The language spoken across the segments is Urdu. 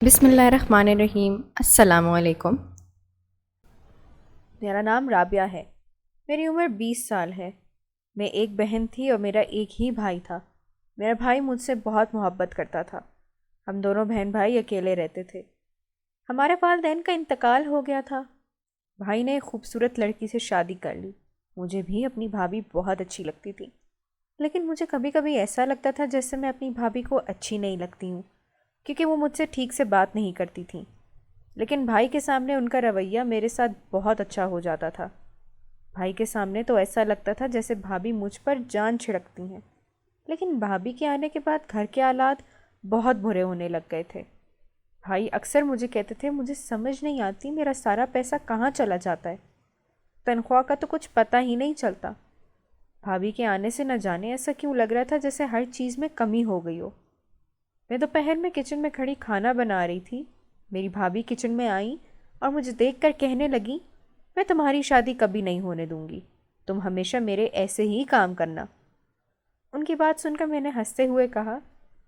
بسم اللہ الرحمن الرحیم۔ السلام علیکم۔ میرا نام رابعہ ہے۔ میری عمر 20 سال ہے۔ میں ایک بہن تھی اور میرا ایک ہی بھائی تھا۔ میرا بھائی مجھ سے بہت محبت کرتا تھا۔ ہم دونوں بہن بھائی اکیلے رہتے تھے۔ ہمارے والدین کا انتقال ہو گیا تھا۔ بھائی نے ایک خوبصورت لڑکی سے شادی کر لی۔ مجھے بھی اپنی بھابھی بہت اچھی لگتی تھی، لیکن مجھے کبھی کبھی ایسا لگتا تھا جیسے میں اپنی بھابھی کو اچھی نہیں لگتی ہوں، کیونکہ وہ مجھ سے ٹھیک سے بات نہیں کرتی تھیں۔ لیکن بھائی کے سامنے ان کا رویہ میرے ساتھ بہت اچھا ہو جاتا تھا۔ بھائی کے سامنے تو ایسا لگتا تھا جیسے بھابھی مجھ پر جان چھڑکتی ہیں، لیکن بھابھی کے آنے کے بعد گھر کے حالات بہت برے ہونے لگ گئے تھے۔ بھائی اکثر مجھے کہتے تھے مجھے سمجھ نہیں آتی میرا سارا پیسہ کہاں چلا جاتا ہے، تنخواہ کا تو کچھ پتہ ہی نہیں چلتا۔ بھابھی کے آنے سے نہ جانے ایسا کیوں لگ رہا تھا جیسے ہر چیز میں کمی ہو گئی ہو۔ میں دوپہر میں کچن میں کھڑی کھانا بنا رہی تھی۔ میری بھابھی کچن میں آئیں اور مجھے دیکھ کر کہنے لگیں، میں تمہاری شادی کبھی نہیں ہونے دوں گی، تم ہمیشہ میرے ایسے ہی کام کرنا۔ ان کی بات سن کر میں نے ہنستے ہوئے کہا،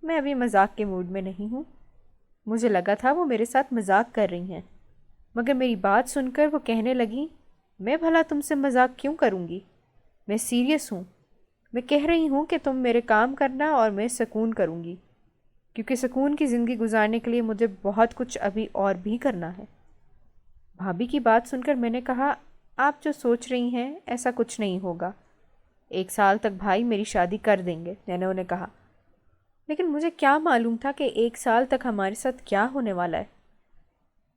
میں ابھی مذاق کے موڈ میں نہیں ہوں۔ مجھے لگا تھا وہ میرے ساتھ مذاق کر رہی ہیں، مگر میری بات سن کر وہ کہنے لگیں، میں بھلا تم سے مذاق کیوں کروں گی، میں سیریس ہوں۔ میں کہہ رہی ہوں کہ تم میرے کام کرنا اور میں سکون کروں گی، کیونکہ سکون کی زندگی گزارنے کے لیے مجھے بہت کچھ ابھی اور بھی کرنا ہے۔ بھابھی کی بات سن کر میں نے کہا، آپ جو سوچ رہی ہیں ایسا کچھ نہیں ہوگا، 1 سال تک بھائی میری شادی کر دیں گے، میں نے انہیں کہا۔ لیکن مجھے کیا معلوم تھا کہ 1 سال تک ہمارے ساتھ کیا ہونے والا ہے۔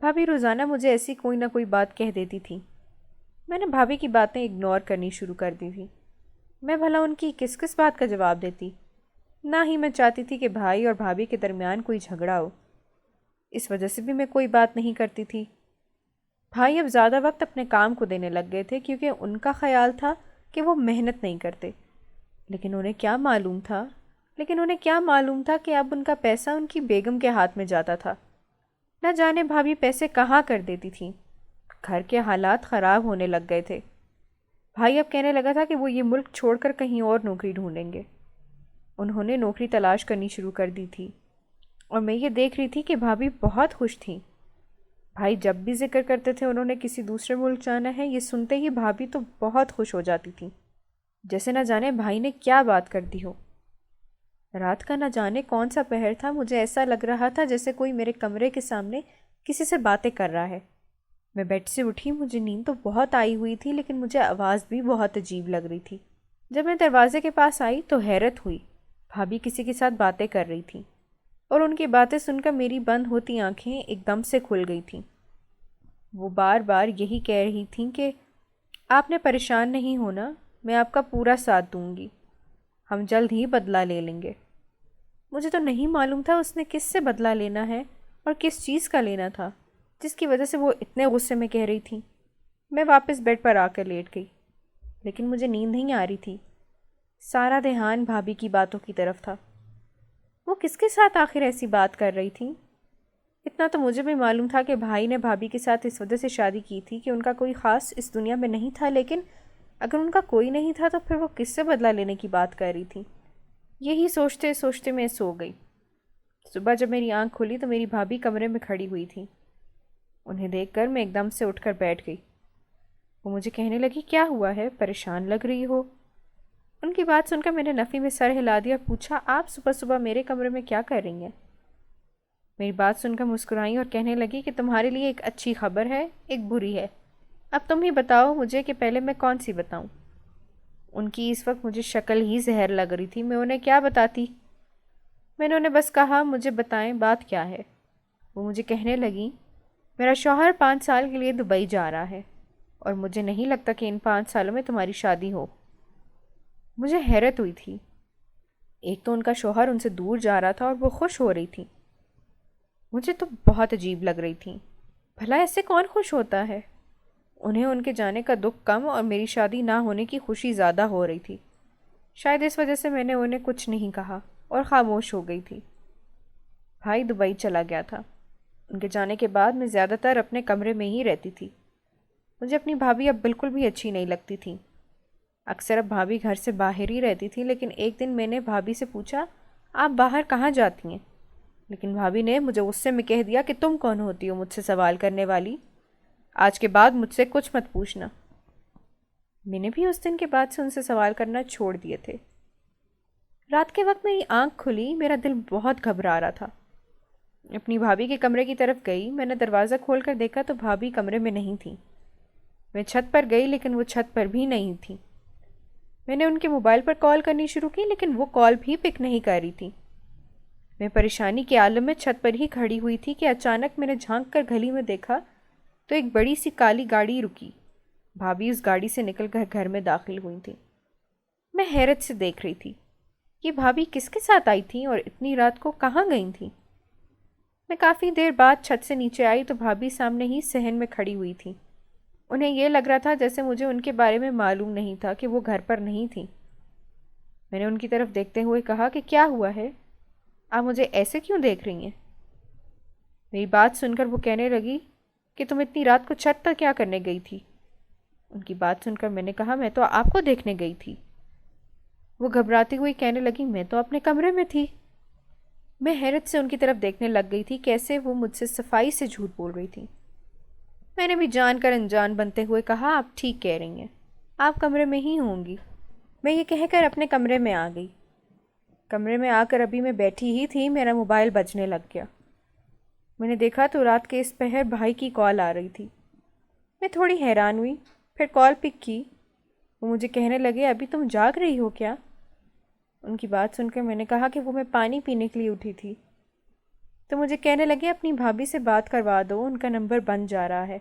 بھابھی روزانہ مجھے ایسی کوئی نہ کوئی بات کہہ دیتی تھی۔ میں نے بھابھی کی باتیں اگنور کرنی شروع کر دی تھی۔ میں بھلا ان کی کس کس بات کا جواب دیتی؟ نہ ہی میں چاہتی تھی کہ بھائی اور بھابھی کے درمیان کوئی جھگڑا ہو، اس وجہ سے بھی میں کوئی بات نہیں کرتی تھی۔ بھائی اب زیادہ وقت اپنے کام کو دینے لگ گئے تھے، کیونکہ ان کا خیال تھا کہ وہ محنت نہیں کرتے۔ لیکن انہیں کیا معلوم تھا کہ اب ان کا پیسہ ان کی بیگم کے ہاتھ میں جاتا تھا۔ نہ جانے بھابھی پیسے کہاں کر دیتی تھیں۔ گھر کے حالات خراب ہونے لگ گئے تھے۔ بھائی اب کہنے لگا تھا کہ وہ یہ ملک چھوڑ کر کہیں اور نوکری ڈھونڈیں گے۔ انہوں نے نوکری تلاش کرنی شروع کر دی تھی، اور میں یہ دیکھ رہی تھی کہ بھابھی بہت خوش تھیں۔ بھائی جب بھی ذکر کرتے تھے انہوں نے کسی دوسرے ملک جانا ہے، یہ سنتے ہی بھابھی تو بہت خوش ہو جاتی تھی، جیسے نہ جانے بھائی نے کیا بات کر دی ہو۔ رات کا نہ جانے کون سا پہر تھا، مجھے ایسا لگ رہا تھا جیسے کوئی میرے کمرے کے سامنے کسی سے باتیں کر رہا ہے۔ میں بیڈ سے اٹھی، مجھے نیند تو بہت آئی ہوئی تھی، لیکن مجھے آواز بھی بہت عجیب لگ رہی تھی۔ جب میں دروازے کے پاس آئی تو حیرت ہوئی، بھابھی کسی کے ساتھ باتیں کر رہی تھیں، اور ان کی باتیں سن کر میری بند ہوتی آنکھیں ایک دم سے کھل گئی تھیں۔ وہ بار بار یہی کہہ رہی تھیں کہ آپ نے پریشان نہیں ہونا، میں آپ کا پورا ساتھ دوں گی، ہم جلد ہی بدلہ لے لیں گے۔ مجھے تو نہیں معلوم تھا اس نے کس سے بدلہ لینا ہے اور کس چیز کا لینا تھا، جس کی وجہ سے وہ اتنے غصے میں کہہ رہی تھیں۔ میں واپس بیڈ پر آ کر لیٹ گئی، لیکن مجھے نیند نہیں آ رہی تھی۔ سارا دھیان بھابھی کی باتوں کی طرف تھا۔ وہ کس کے ساتھ آخر ایسی بات کر رہی تھیں؟ اتنا تو مجھے بھی معلوم تھا کہ بھائی نے بھابھی کے ساتھ اس وجہ سے شادی کی تھی کہ ان کا کوئی خاص اس دنیا میں نہیں تھا، لیکن اگر ان کا کوئی نہیں تھا تو پھر وہ کس سے بدلہ لینے کی بات کر رہی تھی؟ یہی سوچتے سوچتے میں سو گئی۔ صبح جب میری آنکھ کھلی تو میری بھابھی کمرے میں کھڑی ہوئی تھی۔ انہیں دیکھ کر میں ایک دم سے اٹھ کر بیٹھ گئی۔ وہ مجھے کہنے لگی، کیا ہوا ہے، پریشان لگ رہی ہو؟ ان کی بات سن کر میں نے نفی میں سر ہلا دیا اور پوچھا، آپ صبح صبح میرے کمرے میں کیا کر رہی ہیں؟ میری بات سن کر مسکرائیں اور کہنے لگی کہ تمہارے لیے ایک اچھی خبر ہے، ایک بری ہے، اب تم ہی بتاؤ مجھے کہ پہلے میں کون سی بتاؤں۔ ان کی اس وقت مجھے شکل ہی زہر لگ رہی تھی، میں انہیں کیا بتاتی؟ میں نے انہیں بس کہا، مجھے بتائیں بات کیا ہے۔ وہ مجھے کہنے لگیں، میرا شوہر 5 سال کے لیے دبئی جا رہا ہے، اور مجھے نہیں لگتا کہ ان 5 سالوں میں تمہاری شادی ہو۔ مجھے حیرت ہوئی تھی، ایک تو ان کا شوہر ان سے دور جا رہا تھا اور وہ خوش ہو رہی تھی، مجھے تو بہت عجیب لگ رہی تھی۔ بھلا ایسے کون خوش ہوتا ہے؟ انہیں ان کے جانے کا دکھ کم اور میری شادی نہ ہونے کی خوشی زیادہ ہو رہی تھی۔ شاید اس وجہ سے میں نے انہیں کچھ نہیں کہا اور خاموش ہو گئی تھی۔ بھائی دبئی چلا گیا تھا۔ ان کے جانے کے بعد میں زیادہ تر اپنے کمرے میں ہی رہتی تھی۔ مجھے اپنی بھابھی اب بالکل بھی اچھی نہیں لگتی تھی۔ اکثر اب بھابھی گھر سے باہر ہی رہتی تھی، لیکن ایک دن میں نے بھابھی سے پوچھا، آپ باہر کہاں جاتی ہیں؟ لیکن بھابھی نے مجھے غصے میں کہہ دیا کہ تم کون ہوتی ہو مجھ سے سوال کرنے والی، آج کے بعد مجھ سے کچھ مت پوچھنا۔ میں نے بھی اس دن کے بعد سے ان سے سوال کرنا چھوڑ دیے تھے۔ رات کے وقت میری آنکھ کھلی، میرا دل بہت گھبرا رہا تھا۔ اپنی بھابھی کے کمرے کی طرف گئی، میں نے دروازہ کھول کر دیکھا تو بھابھی کمرے میں نہیں تھیں۔ میں چھت پر گئی لیکن وہ چھت پر بھی نہیں تھیں۔ میں نے ان کے موبائل پر کال کرنی شروع کی لیکن وہ کال بھی پک نہیں کر رہی تھی۔ میں پریشانی کے عالم میں چھت پر ہی کھڑی ہوئی تھی کہ اچانک میں نے جھانک کر گلی میں دیکھا تو ایک بڑی سی کالی گاڑی رکی۔ بھابھی اس گاڑی سے نکل کر گھر میں داخل ہوئی تھیں۔ میں حیرت سے دیکھ رہی تھی، یہ بھابھی کس کے ساتھ آئی تھیں اور اتنی رات کو کہاں گئی تھیں؟ میں کافی دیر بعد چھت سے نیچے آئی تو بھابھی سامنے ہی صحن میں کھڑی ہوئی تھیں۔ انہیں یہ لگ رہا تھا جیسے مجھے ان کے بارے میں معلوم نہیں تھا کہ وہ گھر پر نہیں تھیں۔ میں نے ان کی طرف دیکھتے ہوئے کہا کہ کیا ہوا ہے؟ آپ مجھے ایسے کیوں دیکھ رہی ہیں؟ میری بات سن کر وہ کہنے لگی کہ تم اتنی رات کو چھت پر کیا کرنے گئی تھی؟ ان کی بات سن کر میں نے کہا میں تو آپ کو دیکھنے گئی تھی۔ وہ گھبراتی ہوئی کہنے لگی میں تو اپنے کمرے میں تھی۔ میں حیرت سے ان کی طرف دیکھنے لگ گئی تھی، کیسے وہ مجھ سے صفائی سے جھوٹ بول رہی تھی۔ میں نے بھی جان کر انجان بنتے ہوئے کہا آپ ٹھیک کہہ رہی ہیں، آپ کمرے میں ہی ہوں گی۔ میں یہ کہہ کر اپنے کمرے میں آ گئی۔ کمرے میں آ کر ابھی میں بیٹھی ہی تھی، میرا موبائل بجنے لگ گیا۔ میں نے دیکھا تو رات کے اس پہر بھائی کی کال آ رہی تھی۔ میں تھوڑی حیران ہوئی، پھر کال پک کی۔ وہ مجھے کہنے لگے ابھی تم جاگ رہی ہو کیا؟ ان کی بات سن کر میں نے کہا کہ وہ میں پانی پینے کے لیے اٹھی تھی۔ تو مجھے کہنے لگے اپنی بھابھی سے بات کروا دو، ان کا نمبر بند جا رہا ہے۔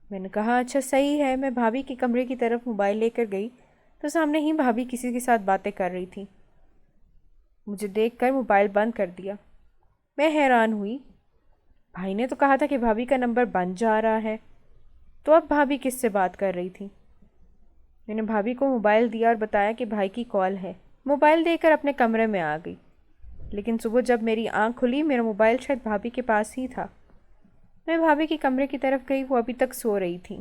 میں نے کہا اچھا صحیح ہے۔ میں بھابھی کے کمرے کی طرف موبائل لے کر گئی تو سامنے ہی بھابھی کسی کے ساتھ باتیں کر رہی تھی۔ مجھے دیکھ کر موبائل بند کر دیا۔ میں حیران ہوئی، بھائی نے تو کہا تھا کہ بھابھی کا نمبر بند جا رہا ہے، تو اب بھابھی کس سے بات کر رہی تھی؟ میں نے بھابھی کو موبائل دیا اور بتایا کہ بھائی کی کال ہے۔ موبائل دے کر اپنے کمرے میں آ گئی، لیکن صبح جب میری آنکھ کھلی میرا موبائل شاید بھابھی کے پاس ہی تھا۔ میں بھابھی کے کمرے کی طرف گئی، وہ ابھی تک سو رہی تھی۔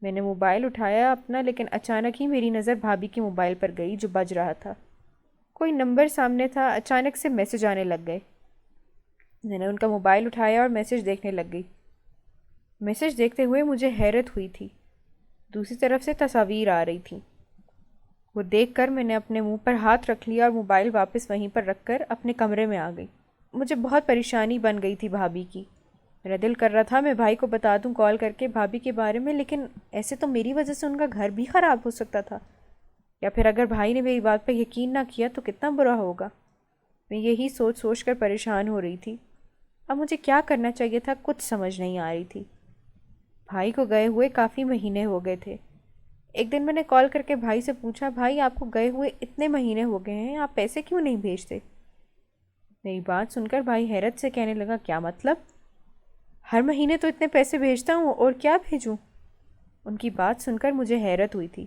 میں نے موبائل اٹھایا اپنا، لیکن اچانک ہی میری نظر بھابھی کے موبائل پر گئی جو بج رہا تھا۔ کوئی نمبر سامنے تھا، اچانک سے میسج آنے لگ گئے۔ میں نے ان کا موبائل اٹھایا اور میسج دیکھنے لگ گئی۔ میسج دیکھتے ہوئے مجھے حیرت ہوئی تھی، دوسری طرف سے تصاویر آ رہی تھیں۔ وہ دیکھ کر میں نے اپنے منہ پر ہاتھ رکھ لیا اور موبائل واپس وہیں پر رکھ کر اپنے کمرے میں آ گئی۔ مجھے بہت پریشانی بن گئی تھی بھابھی کی۔ میرا دل کر رہا تھا میں بھائی کو بتا دوں کال کر کے بھابھی کے بارے میں، لیکن ایسے تو میری وجہ سے ان کا گھر بھی خراب ہو سکتا تھا، یا پھر اگر بھائی نے میری بات پر یقین نہ کیا تو کتنا برا ہوگا۔ میں یہی سوچ سوچ کر پریشان ہو رہی تھی۔ اب مجھے کیا کرنا چاہیے تھا کچھ سمجھ نہیں آ رہی تھی۔ بھائی کو گئے ہوئے کافی مہینے ہو گئے تھے۔ ایک دن میں نے کال کر کے بھائی سے پوچھا بھائی آپ کو گئے ہوئے اتنے مہینے ہو گئے ہیں، آپ پیسے کیوں نہیں بھیجتے؟ میری بات سن کر بھائی حیرت سے کہنے لگا کیا مطلب؟ ہر مہینے تو اتنے پیسے بھیجتا ہوں اور کیا بھیجوں؟ ان کی بات سن کر مجھے حیرت ہوئی تھی،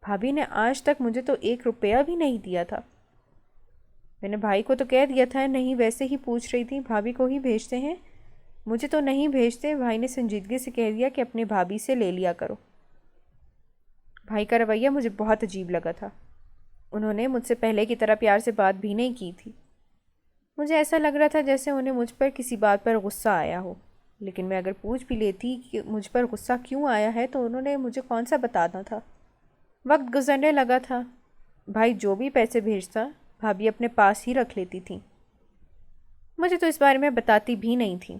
بھابھی نے آج تک مجھے تو 1 روپیہ بھی نہیں دیا تھا۔ میں نے بھائی کو تو کہہ دیا تھا نہیں، ویسے ہی پوچھ رہی تھی بھابھی کو ہی بھیجتے ہیں، مجھے تو نہیں بھیجتے۔ بھائی نے سنجیدگی سے کہہ دیا کہ اپنی بھابھی سے لے لیا کرو۔ بھائی کا رویہ مجھے بہت عجیب لگا تھا۔ انہوں نے مجھ سے پہلے کی طرح پیار سے بات بھی نہیں کی تھی۔ مجھے ایسا لگ رہا تھا جیسے انہیں مجھ پر کسی بات پر غصہ آیا ہو، لیکن میں اگر پوچھ بھی لیتی کہ مجھ پر غصہ کیوں آیا ہے تو انہوں نے مجھے کون سا بتانا تھا۔ وقت گزرنے لگا تھا، بھائی جو بھی پیسے بھیجتا بھابھی اپنے پاس ہی رکھ لیتی تھیں، مجھے تو اس بارے میں بتاتی بھی نہیں تھیں۔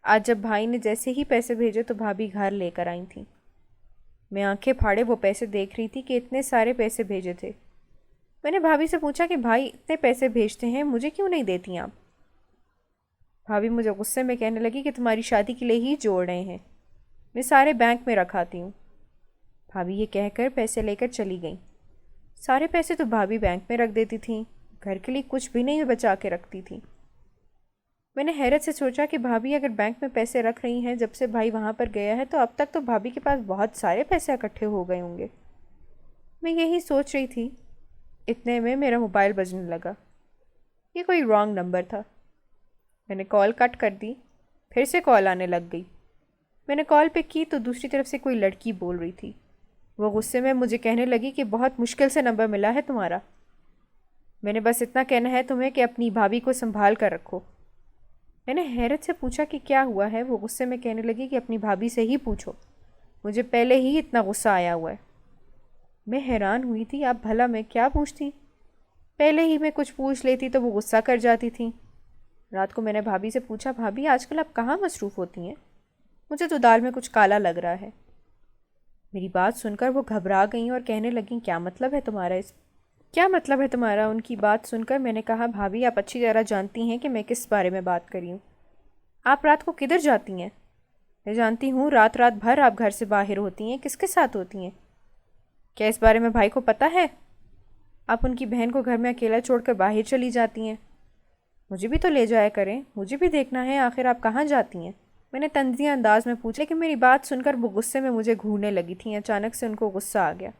آج جب بھائی نے جیسے ہی پیسے بھیجے تو بھابھی گھر لے کر آئی تھیں۔ میں آنکھیں پھاڑے وہ پیسے دیکھ رہی تھی کہ اتنے سارے پیسے بھیجے تھے۔ میں نے بھابھی سے پوچھا کہ بھائی اتنے پیسے بھیجتے ہیں، مجھے کیوں نہیں دیتی آپ؟ بھابھی مجھے غصے میں کہنے لگی کہ تمہاری شادی کے لیے ہی جوڑ رہے ہیں، میں سارے بینک میں رکھاتی ہوں۔ بھابھی یہ کہہ کر پیسے لے کر چلی گئیں۔ سارے پیسے تو بھابھی بینک میں رکھ دیتی تھیں، گھر کے لیے کچھ بھی نہیں بچا کے رکھتی تھیں۔ میں نے حیرت سے سوچا کہ بھابھی اگر بینک میں پیسے رکھ رہی ہیں جب سے بھائی وہاں پر گیا ہے تو اب تک تو بھابھی کے پاس بہت سارے پیسے اکٹھے ہو گئے ہوں گے۔ میں یہی سوچ رہی تھی، اتنے میں میرا موبائل بجنے لگا۔ یہ کوئی رانگ نمبر تھا۔ میں نے کال کٹ کر دی، پھر سے کال آنے لگ گئی۔ میں نے کال پک کی تو دوسری طرف سے کوئی لڑکی بول رہی تھی۔ وہ غصے میں مجھے کہنے لگی کہ بہت مشکل سے نمبر ملا ہے تمہارا۔ میں نے بس اتنا کہنا ہے تمہیں کہ اپنی بھابھی کو سنبھال کر رکھو۔ میں نے حیرت سے پوچھا کہ کیا ہوا ہے؟ وہ غصے میں کہنے لگی کہ اپنی بھابھی سے ہی پوچھو، مجھے پہلے ہی اتنا غصہ آیا ہوا ہے۔ میں حیران ہوئی تھی، اب بھلا میں کیا پوچھتی؟ پہلے ہی میں کچھ پوچھ لیتی تو وہ غصہ کر جاتی تھیں۔ رات کو میں نے بھابھی سے پوچھا، بھابھی آج کل آپ کہاں مصروف ہوتی ہیں؟ مجھے تو دال میں کچھ کالا لگ رہا ہے۔ میری بات سن کر وہ گھبرا گئیں اور کہنے لگیں، کیا مطلب ہے تمہارا کیا مطلب ہے تمہارا؟ ان کی بات سن کر میں نے کہا، بھابھی آپ اچھی طرح جانتی ہیں کہ میں کس بارے میں بات کر رہی ہوں۔ آپ رات کو کدھر جاتی ہیں؟ میں جانتی ہوں رات رات بھر آپ گھر سے باہر ہوتی ہیں، کس کے ساتھ ہوتی ہیں؟ کیا اس بارے میں بھائی کو پتہ ہے؟ آپ ان کی بہن کو گھر میں اکیلا چھوڑ کر باہر چلی جاتی ہیں۔ مجھے بھی تو لے جایا کریں، مجھے بھی دیکھنا ہے آخر آپ کہاں جاتی ہیں۔ میں نے طنزیہ انداز میں پوچھا، لیکن میری بات سن کر وہ غصے میں مجھے گھورنے لگی تھیں۔ اچانک سے ان کو غصہ آ گیا،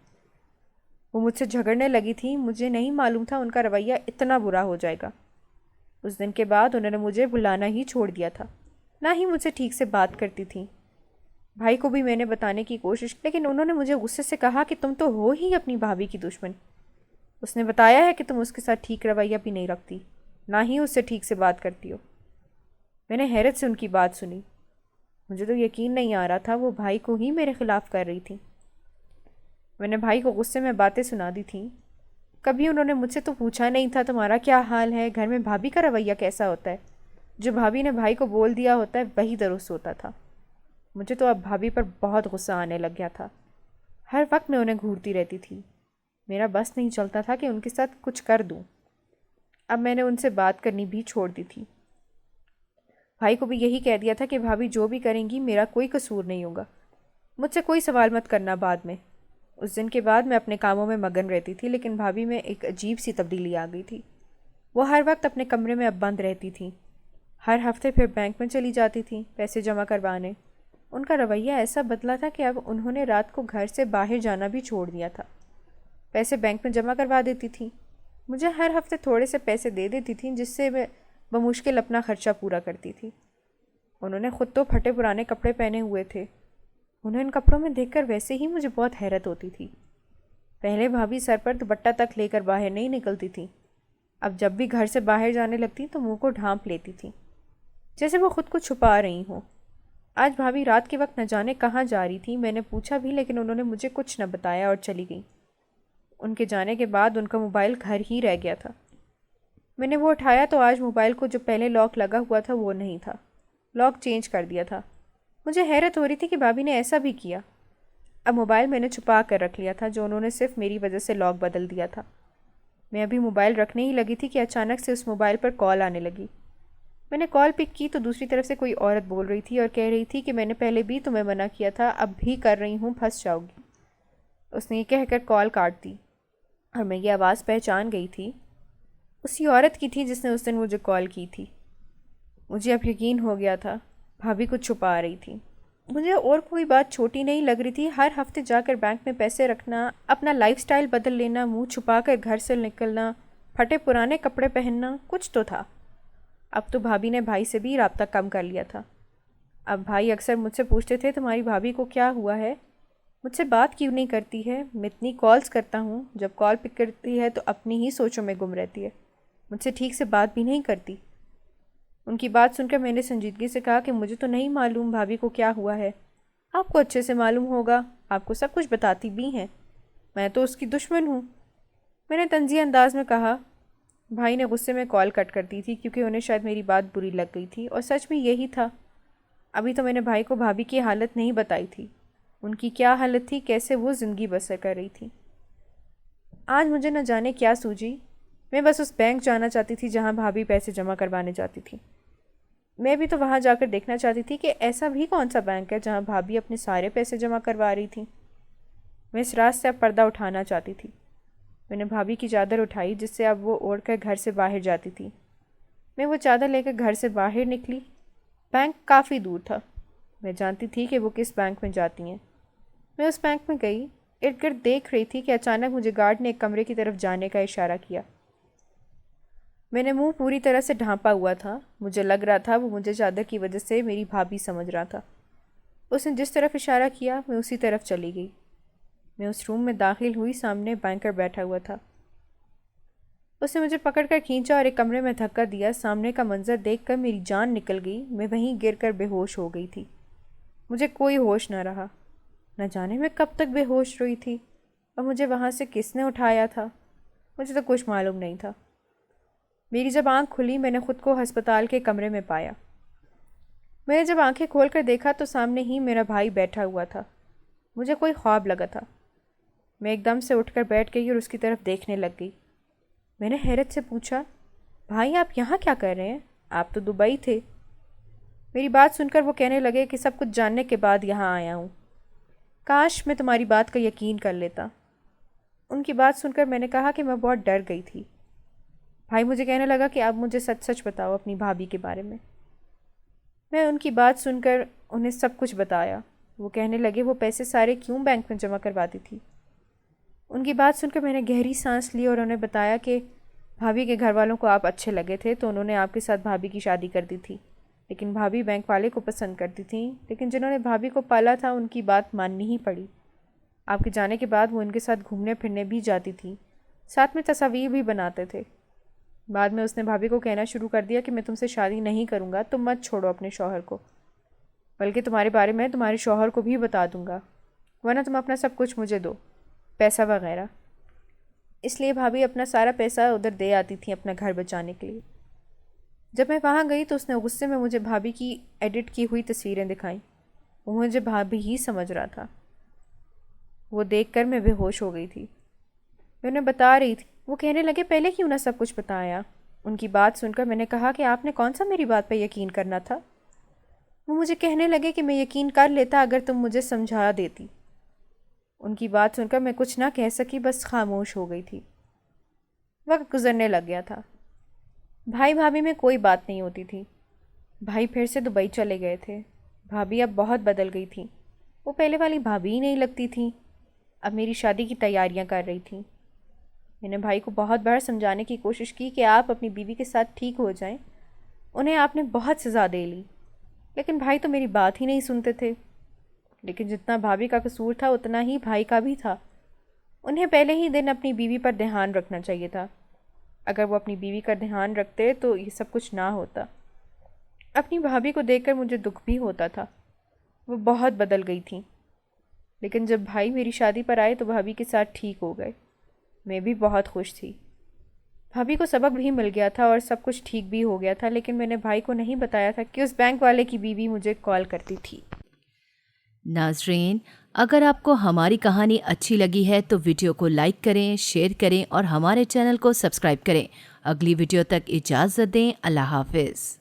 وہ مجھ سے جھگڑنے لگی تھیں۔ مجھے نہیں معلوم تھا ان کا رویہ اتنا برا ہو جائے گا۔ اس دن کے بعد انہوں نے مجھے بلانا ہی چھوڑ دیا تھا، نہ ہی مجھ سے ٹھیک سے بات کرتی تھیں۔ بھائی کو بھی میں نے بتانے کی کوشش کی، لیکن انہوں نے مجھے غصے سے کہا کہ تم تو ہو ہی اپنی بھابھی کی دشمن۔ اس نے بتایا ہے کہ تم اس کے ساتھ ٹھیک رویہ بھی نہیں رکھتی، نہ ہی اس سے ٹھیک سے بات کرتی ہو۔ میں نے حیرت سے ان کی بات سنی۔ مجھے تو یقین نہیں آ رہا تھا وہ بھائی کو ہی میرے خلاف کر رہی تھی۔ میں نے بھائی کو غصے میں باتیں سنا دی تھیں۔ کبھی انہوں نے مجھ سے تو پوچھا نہیں تھا تمہارا کیا حال ہے، گھر میں بھابھی کا رویہ کیسا ہوتا ہے۔ جو بھابھی نے بھائی کو بول دیا ہوتا ہے وہی درست ہوتا تھا۔ مجھے تو اب بھابھی پر بہت غصہ آنے لگ گیا تھا۔ ہر وقت میں انہیں گھورتی رہتی تھی۔ میرا بس نہیں چلتا تھا کہ ان کے ساتھ کچھ کر دوں۔ اب میں نے ان سے بات کرنی بھی چھوڑ دی تھی۔ بھائی کو بھی یہی کہہ دیا تھا کہ بھابھی جو بھی کریں گی میرا کوئی قصور نہیں ہوگا، مجھ سے کوئی سوال مت کرنا بعد میں۔ اس دن کے بعد میں اپنے کاموں میں مگن رہتی تھی، لیکن بھابھی میں ایک عجیب سی تبدیلی آ گئی تھی۔ وہ ہر وقت اپنے کمرے میں اب بند رہتی تھیں، ہر ہفتے پھر بینک میں چلی جاتی تھیں پیسے جمع کروانے۔ ان کا رویہ ایسا بدلا تھا کہ اب انہوں نے رات کو گھر سے باہر جانا بھی چھوڑ دیا تھا، پیسے بینک میں جمع کروا دیتی تھیں۔ مجھے ہر ہفتے تھوڑے سے پیسے دے دیتی تھیں جس سے میں بمشکل اپنا خرچہ پورا کرتی تھی۔ انہوں نے خود تو پھٹے پرانے کپڑے پہنے ہوئے تھے، انہیں ان کپڑوں میں دیکھ کر ویسے ہی مجھے بہت حیرت ہوتی تھی۔ پہلے بھابھی سر پر دوپٹہ تک لے کر باہر نہیں نکلتی تھیں، اب جب بھی گھر سے باہر جانے لگتی تو منہ کو ڈھانپ لیتی تھیں جیسے وہ خود کو چھپا رہی ہوں۔ آج بھابھی رات کے وقت نہ جانے کہاں جا رہی تھی، میں نے پوچھا بھی لیکن انہوں نے مجھے کچھ نہ بتایا اور چلی گئیں۔ ان کے جانے کے بعد ان کا موبائل گھر ہی رہ گیا تھا۔ میں نے وہ اٹھایا تو آج موبائل کو جو پہلے لاک لگا ہوا تھا وہ نہیں تھا، لاک چینج کر دیا تھا۔ مجھے حیرت ہو رہی تھی کہ بھابھی نے ایسا بھی کیا۔ اب موبائل میں نے چھپا کر رکھ لیا تھا، جو انہوں نے صرف میری وجہ سے لاک بدل دیا تھا۔ میں ابھی موبائل رکھنے ہی لگی تھی کہ اچانک سے اس موبائل پر کال آنے لگی۔ میں نے کال پک کی تو دوسری طرف سے کوئی عورت بول رہی تھی اور کہہ رہی تھی کہ میں نے پہلے بھی تمہیں منع کیا تھا، اب بھی کر رہی ہوں، پھنس جاؤ گی۔ اس نے یہ کہہ کر کال کاٹ دی اور میں یہ آواز پہچان گئی تھی، اسی عورت کی تھی جس نے اس دن مجھے کال کی تھی۔ مجھے اب یقین ہو گیا تھا، بھابھی کچھ چھپا رہی تھی۔ مجھے اور کوئی بات چھوٹی نہیں لگ رہی تھی، ہر ہفتے جا کر بینک میں پیسے رکھنا، اپنا لائف سٹائل بدل لینا، منہ چھپا کر گھر سے نکلنا، پھٹے پرانے کپڑے پہننا، کچھ تو تھا۔ اب تو بھابھی نے بھائی سے بھی رابطہ کم کر لیا تھا۔ اب بھائی اکثر مجھ سے پوچھتے تھے، تمہاری بھابھی کو کیا ہوا ہے، مجھ سے بات کیوں نہیں کرتی ہے؟ میں اتنی کالز کرتا ہوں، جب کال پک کرتی ہے تو اپنی ہی سوچوں میں گم رہتی ہے، مجھ سے ٹھیک سے بات بھی نہیں کرتی۔ ان کی بات سن کر میں نے سنجیدگی سے کہا کہ مجھے تو نہیں معلوم بھابھی کو کیا ہوا ہے، آپ کو اچھے سے معلوم ہوگا، آپ کو سب کچھ بتاتی بھی ہیں، میں تو اس کی دشمن ہوں۔ میں نے طنزیہ انداز میں کہا۔ بھائی نے غصے میں کال کٹ کر دی تھی کیونکہ انہیں شاید میری بات بری لگ گئی تھی، اور سچ بھی یہی تھا۔ ابھی تو میں نے بھائی کو بھابھی کی حالت نہیں بتائی تھی، ان کی کیا حالت تھی، کیسے وہ زندگی بسر کر رہی تھی۔ آج مجھے نہ جانے کیا سوجی، میں بس اس بینک جانا چاہتی تھی جہاں بھابھی پیسے جمع کروانے جاتی تھی۔ میں بھی تو وہاں جا کر دیکھنا چاہتی تھی کہ ایسا بھی کون سا بینک ہے جہاں بھابھی اپنے سارے پیسے جمع کروا رہی تھی۔ میں اس راز سے اب پردہ اٹھانا چاہتی تھی۔ میں نے بھابھی کی چادر اٹھائی جس سے اب وہ اوڑھ کر گھر سے باہر جاتی تھی۔ میں وہ چادر لے کر گھر سے باہر نکلی۔ بینک کافی دور تھا، میں جانتی تھی کہ وہ کس بینک میں جاتی ہیں۔ میں اس بینک میں گئی، ارد گرد دیکھ رہی تھی کہ اچانک مجھے گارڈ نے ایک کمرے کی طرف جانے کا اشارہ کیا۔ میں نے منہ پوری طرح سے ڈھانپا ہوا تھا، مجھے لگ رہا تھا وہ مجھے چادر کی وجہ سے میری بھابھی سمجھ رہا تھا۔ اس نے جس طرف اشارہ کیا میں اسی طرف چلی گئی۔ میں اس روم میں داخل ہوئی، سامنے بینکر بیٹھا ہوا تھا۔ اس نے مجھے پکڑ کر کھینچا اور ایک کمرے میں دھکا دیا۔ سامنے کا منظر دیکھ کر میری جان نکل گئی، میں وہیں گر کر بے ہوش ہو گئی تھی۔ مجھے کوئی ہوش نہ رہا، نہ جانے میں کب تک بے ہوش رہی تھی اور مجھے وہاں سے کس نے اٹھایا تھا، مجھے تو کچھ معلوم نہیں تھا۔ میری جب آنکھ کھلی میں نے خود کو ہسپتال کے کمرے میں پایا۔ میں نے جب آنکھیں کھول کر دیکھا تو سامنے ہی میرا بھائی بیٹھا ہوا تھا۔ مجھے کوئی خواب لگا تھا۔ میں ایک دم سے اٹھ کر بیٹھ گئی اور اس کی طرف دیکھنے لگ گئی۔ میں نے حیرت سے پوچھا، بھائی آپ یہاں کیا کر رہے ہیں؟ آپ تو دبئی تھے۔ میری بات سن کر وہ کہنے لگے کہ سب کچھ جاننے کے بعد یہاں آیا ہوں۔ کاش میں تمہاری بات کا یقین کر لیتا۔ ان کی بات سن کر میں نے کہا کہ میں بہت ڈر گئی تھی۔ بھائی مجھے کہنے لگا کہ اب مجھے سچ سچ بتاؤ اپنی بھابھی کے بارے میں۔ میں ان کی بات سن کر انہیں سب کچھ بتایا۔ وہ کہنے لگے وہ پیسے سارے کیوں بینک میں جمع کرواتی تھی۔ ان کی بات سن کر میں نے گہری سانس لی اور انہیں بتایا کہ بھابھی کے گھر والوں کو آپ اچھے لگے تھے تو انہوں نے آپ کے ساتھ بھابھی کی شادی کر دی تھی، لیکن بھابھی بینک والے کو پسند کرتی تھیں، لیکن جنہوں نے بھابھی کو پالا تھا ان کی بات ماننی ہی پڑی۔ آپ کے جانے کے بعد وہ ان کے ساتھ گھومنے پھرنے بھی جاتی تھیں، ساتھ میں تصاویر بھی بناتے تھے۔ بعد میں اس نے بھابھی کو کہنا شروع کر دیا کہ میں تم سے شادی نہیں کروں گا، تم مت چھوڑو اپنے شوہر کو، بلکہ تمہارے بارے میں تمہارے شوہر کو بھی بتا دوں گا، ورنہ تم اپنا سب کچھ مجھے دو، پیسہ وغیرہ۔ اس لیے بھابھی اپنا سارا پیسہ ادھر دے آتی تھیں اپنا گھر بچانے کے لیے۔ جب میں وہاں گئی تو اس نے غصے میں مجھے بھابھی کی ایڈٹ کی ہوئی تصویریں دکھائیں۔ وہ مجھے بھابھی ہی سمجھ رہا تھا۔ وہ دیکھ کر میں بے ہوش ہو گئی تھی۔ میں انہیں بتا رہی تھی۔ وہ کہنے لگے پہلے کیوں نہ سب کچھ بتایا۔ ان کی بات سن کر میں نے کہا کہ آپ نے کون سا میری بات پہ یقین کرنا تھا۔ وہ مجھے کہنے لگے کہ میں یقین کر لیتا اگر تم مجھے سمجھا دیتی۔ ان کی بات سن کر میں کچھ نہ کہہ سکی، بس خاموش ہو گئی تھی۔ وقت گزرنے لگ گیا تھا۔ بھائی بھابھی میں کوئی بات نہیں ہوتی تھی۔ بھائی پھر سے دبئی چلے گئے تھے۔ بھابھی اب بہت بدل گئی تھیں۔ وہ پہلے والی بھابھی ہی نہیں لگتی تھیں، اب میری شادی کی تیاریاں کر رہی تھیں۔ میں نے بھائی کو بہت بار سمجھانے کی کوشش کی کہ آپ اپنی بیوی کے ساتھ ٹھیک ہو جائیں، انہیں آپ نے بہت سزا دے لی، لیکن بھائی تو میری بات ہی نہیں سنتے تھے۔ لیکن جتنا بھابھی کا قصور تھا اتنا ہی بھائی کا بھی تھا۔ انہیں پہلے ہی دن اپنی بیوی پر دھیان رکھنا چاہیے تھا۔ اگر وہ اپنی بیوی کا دھیان رکھتے تو یہ سب کچھ نہ ہوتا۔ اپنی بھابھی کو دیکھ کر مجھے دکھ بھی ہوتا تھا۔ وہ بہت بدل گئی تھیں، لیکن جب بھائی میری شادی پر آئے تو بھابھی کے ساتھ ٹھیک ہو گئے۔ میں بھی بہت خوش تھی۔ بھابھی کو سبق بھی مل گیا تھا اور سب کچھ ٹھیک بھی ہو گیا تھا، لیکن میں نے بھائی کو نہیں بتایا تھا کہ اس بینک والے کی بیوی مجھے کال کرتی تھی۔ ناظرین، اگر آپ کو ہماری کہانی اچھی لگی ہے تو ویڈیو کو لائک کریں، شیئر کریں اور ہمارے چینل کو سبسکرائب کریں۔ اگلی ویڈیو تک اجازت دیں۔ اللہ حافظ۔